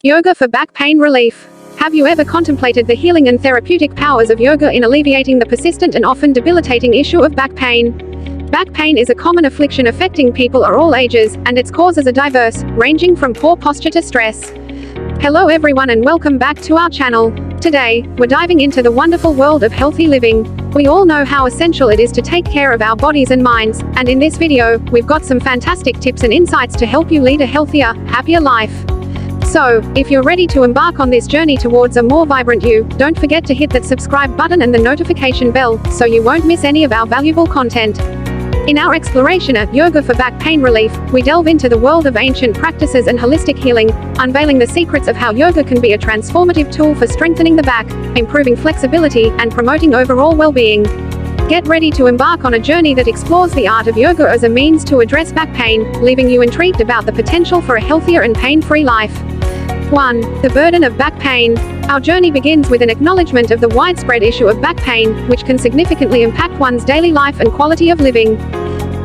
Yoga for back pain relief. Have you ever contemplated the healing and therapeutic powers of yoga in alleviating the persistent and often debilitating issue of back pain? Back pain is a common affliction affecting people of all ages, and its causes are diverse, ranging from poor posture to stress. Hello everyone and welcome back to our channel. Today, we're diving into the wonderful world of healthy living. We all know how essential it is to take care of our bodies and minds, and in this video, we've got some fantastic tips and insights to help you lead a healthier, happier life. So, if you're ready to embark on this journey towards a more vibrant you, don't forget to hit that subscribe button and the notification bell, so you won't miss any of our valuable content. In our exploration of yoga for back pain relief, we delve into the world of ancient practices and holistic healing, unveiling the secrets of how yoga can be a transformative tool for strengthening the back, improving flexibility, and promoting overall well-being. Get ready to embark on a journey that explores the art of yoga as a means to address back pain, leaving you intrigued about the potential for a healthier and pain-free life. 1. The burden of back pain. Our journey begins with an acknowledgement of the widespread issue of back pain, which can significantly impact one's daily life and quality of living.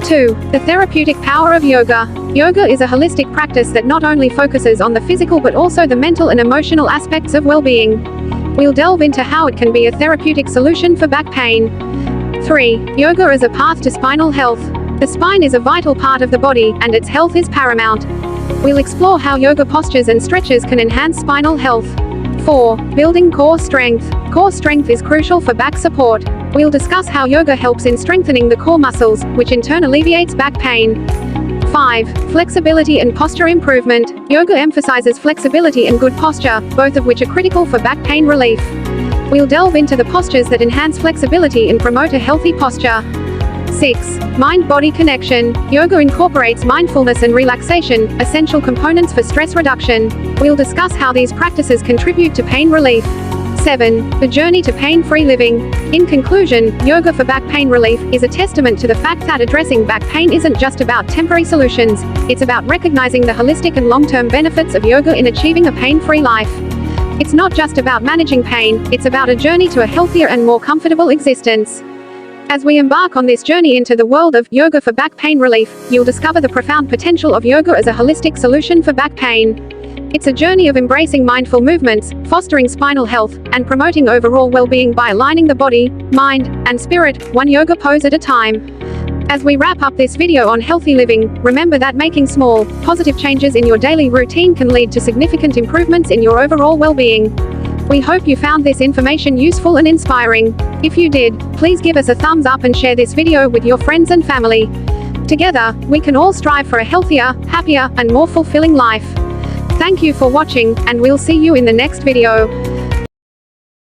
2. The therapeutic power of yoga. Yoga is a holistic practice that not only focuses on the physical but also the mental and emotional aspects of well-being. We'll delve into how it can be a therapeutic solution for back pain. 3. Yoga as a path to spinal health. The spine is a vital part of the body, and its health is paramount. We'll explore how yoga postures and stretches can enhance spinal health. 4. Building core strength. Core strength is crucial for back support. We'll discuss how yoga helps in strengthening the core muscles, which in turn alleviates back pain. 5. Flexibility and posture improvement. Yoga emphasizes flexibility and good posture, both of which are critical for back pain relief. We'll delve into the postures that enhance flexibility and promote a healthy posture. 6. Mind-body connection. Yoga incorporates mindfulness and relaxation, essential components for stress reduction. We'll discuss how these practices contribute to pain relief. 7. The journey to pain-free living. In conclusion, yoga for back pain relief is a testament to the fact that addressing back pain isn't just about temporary solutions, it's about recognizing the holistic and long-term benefits of yoga in achieving a pain-free life. It's not just about managing pain, it's about a journey to a healthier and more comfortable existence. As we embark on this journey into the world of yoga for back pain relief, you'll discover the profound potential of yoga as a holistic solution for back pain. It's a journey of embracing mindful movements, fostering spinal health, and promoting overall well-being by aligning the body, mind, and spirit, one yoga pose at a time. As we wrap up this video on healthy living, remember that making small, positive changes in your daily routine can lead to significant improvements in your overall well-being. We hope you found this information useful and inspiring. If you did, please give us a thumbs up and share this video with your friends and family. Together, we can all strive for a healthier, happier, and more fulfilling life. Thank you for watching, and we'll see you in the next video.